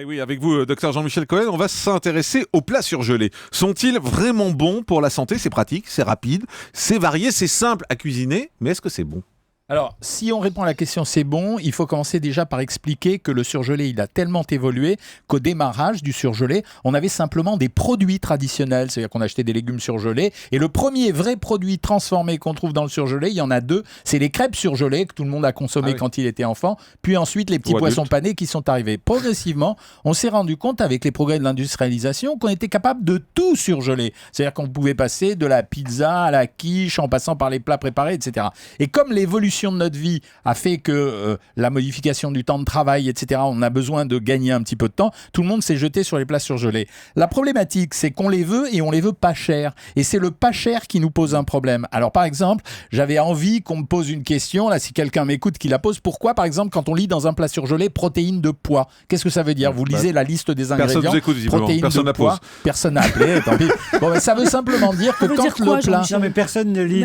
Oui, avec vous, docteur Jean-Michel Cohen, on va s'intéresser aux plats surgelés. Sont-ils vraiment bons pour la santé? C'est pratique, c'est rapide, c'est varié, c'est simple à cuisiner, mais est-ce que c'est bon? Alors, si on répond à la question c'est bon, il faut commencer déjà par expliquer que le surgelé, il a tellement évolué qu'au démarrage du surgelé, on avait simplement des produits traditionnels, c'est-à-dire qu'on achetait des légumes surgelés. Et le premier vrai produit transformé qu'on trouve dans le surgelé, il y en a deux, c'est les crêpes surgelées que tout le monde a consommé quand il était enfant, puis ensuite les petits poissons panés qui sont arrivés. Progressivement, on s'est rendu compte avec les progrès de l'industrialisation qu'on était capable de tout surgeler. C'est-à-dire qu'on pouvait passer de la pizza à la quiche en passant par les plats préparés, etc. Et comme l'évolution de notre vie a fait que la modification du temps de travail, etc., on a besoin de gagner un petit peu de temps, tout le monde s'est jeté sur les plats surgelés. La problématique, c'est qu'on les veut et on les veut pas cher. Et c'est le pas cher qui nous pose un problème. Alors par exemple, j'avais envie qu'on me pose une question, là si quelqu'un m'écoute qui la pose, pourquoi par exemple quand on lit dans un plat surgelé protéines de poids? Qu'est-ce que ça veut dire? Vous lisez la liste des ingrédients, personne vous écoute, protéines personne de poids, personne n'a appelé, tant pis. Bon, mais ça veut simplement dire que quand le plat... Non mais personne ne lit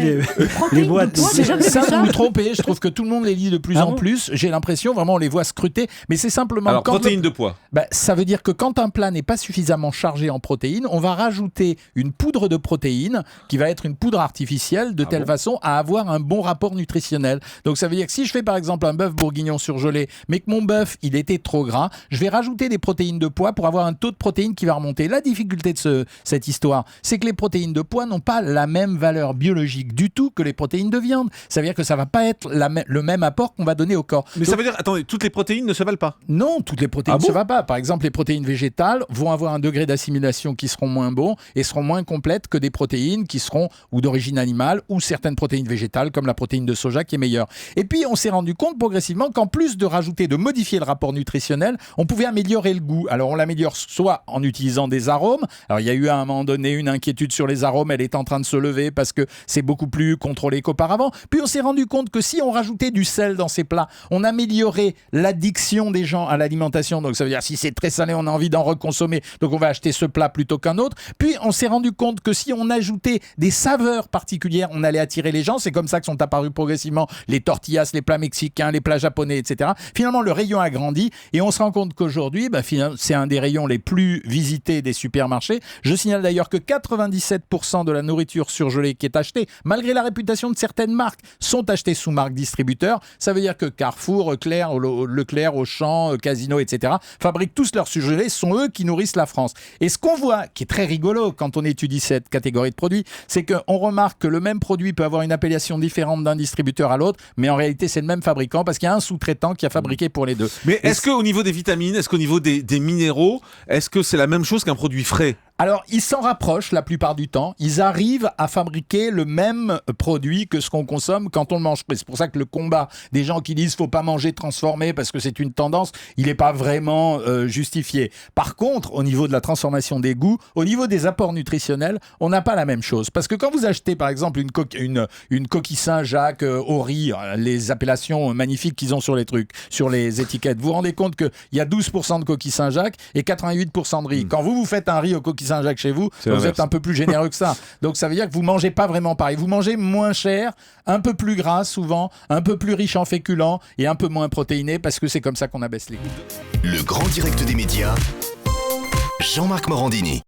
les boîtes. Ça, vous vous trompez, je trouve que tout le monde les lit de plus en plus, j'ai l'impression, vraiment on les voit scruter, mais c'est simplement... Alors, protéines de poids. Ça veut dire que quand un plat n'est pas suffisamment chargé en protéines, on va rajouter une poudre de protéines, qui va être une poudre artificielle, de telle façon à avoir un bon rapport nutritionnel. Donc ça veut dire que si je fais par exemple un bœuf bourguignon surgelé, mais que mon bœuf, il était trop gras, je vais rajouter des protéines de poids pour avoir un taux de protéines qui va remonter. La difficulté de cette histoire, c'est que les protéines de poids n'ont pas la même valeur biologique du tout que les protéines de viande. Ça veut dire que ça va pas être le même apport qu'on va donner au corps. Mais ça veut dire, attendez, toutes les protéines ne se valent pas? Non, toutes les protéines ne se valent pas. Par exemple, les protéines végétales vont avoir un degré d'assimilation qui seront moins bons et seront moins complètes que des protéines qui seront ou d'origine animale ou certaines protéines végétales comme la protéine de soja qui est meilleure. Et puis, on s'est rendu compte progressivement qu'en plus de modifier le rapport nutritionnel, on pouvait améliorer le goût. Alors, on l'améliore soit en utilisant des arômes. Alors, il y a eu à un moment donné une inquiétude sur les arômes. Elle est en train de se lever parce que c'est beaucoup plus contrôlé qu'auparavant. Puis, on s'est rendu compte que si on rajoutait du sel dans ces plats, on améliorait l'addiction des gens à l'alimentation. Donc ça veut dire si c'est très salé, on a envie d'en reconsommer, donc on va acheter ce plat plutôt qu'un autre. Puis on s'est rendu compte que si on ajoutait des saveurs particulières, on allait attirer les gens. C'est comme ça que sont apparus progressivement les tortillas, les plats mexicains, les plats japonais, etc. Finalement, le rayon a grandi et on se rend compte qu'aujourd'hui, c'est un des rayons les plus visités des supermarchés. Je signale d'ailleurs que 97% de la nourriture surgelée qui est achetée, malgré la réputation de certaines marques, sont achetées sous marque distributeur. Ça veut dire que Carrefour, Leclerc, Auchan, Casino, etc. fabriquent tous leurs surgelés, ce sont eux qui nourrissent la France. Et ce qu'on voit, qui est très rigolo quand on étudie cette catégorie de produits, c'est qu'on remarque que le même produit peut avoir une appellation différente d'un distributeur à l'autre, mais en réalité c'est le même fabricant parce qu'il y a un sous-traitant qui a fabriqué pour les deux. Mais est-ce qu'au niveau des vitamines, est-ce qu'au niveau des minéraux, est-ce que c'est la même chose qu'un produit frais? Alors, ils s'en rapprochent la plupart du temps. Ils arrivent à fabriquer le même produit que ce qu'on consomme quand on le mange. C'est pour ça que le combat des gens qui disent « faut pas manger transformé parce que c'est une tendance », il n'est pas vraiment justifié. Par contre, au niveau de la transformation des goûts, au niveau des apports nutritionnels, on n'a pas la même chose. Parce que quand vous achetez, par exemple, une coquille Saint-Jacques au riz, les appellations magnifiques qu'ils ont sur les trucs, sur les étiquettes, vous vous rendez compte qu'il y a 12% de coquilles Saint-Jacques et 88% de riz. Quand vous faites un riz aux coquilles Saint-Jacques chez vous, vous êtes un peu plus généreux que ça. Donc ça veut dire que vous mangez pas vraiment pareil. Vous mangez moins cher, un peu plus gras souvent, un peu plus riche en féculents et un peu moins protéiné parce que c'est comme ça qu'on abaisse les goûts. Le grand direct des médias, Jean-Marc Morandini.